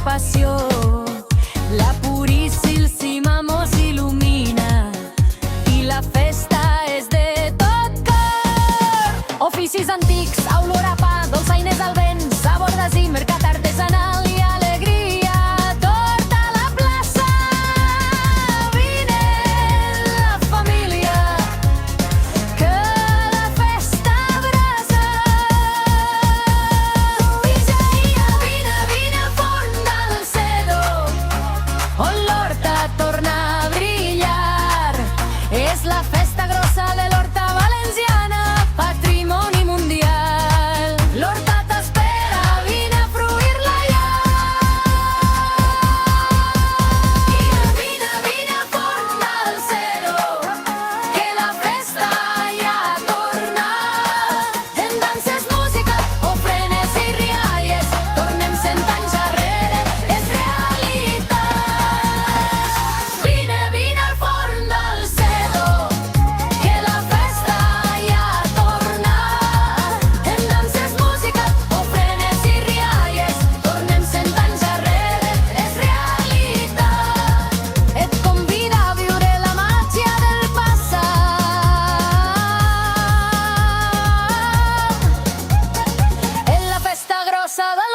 passió. La Puríssima mos il·lumina i la festa és de tot cor. Oficis antics, olor a pa, dolçaines al vent, sabor d'ací, mercat artesanal i alegria. Torta a la plaça, vine la família, que la festa abraça. Vine al forn del Cedo, on l'horta torna a brillar. És la festa grossa de l'horta valenciana, patrimoni mundial. L'horta t'espera, vine a fruir-la ja. Vine al forn del Cedo, que la festa ja torna. En danses, música, ofrenes i rialles, tornem 100 anys arrere, és realitat. Vine al forn del Cedo, que la festa ja torna. En danses, música, ofrenes i rialles, tornem 100 anys arrere, és realitat. Et convida a viure la màgia del passat. En la festa grossa de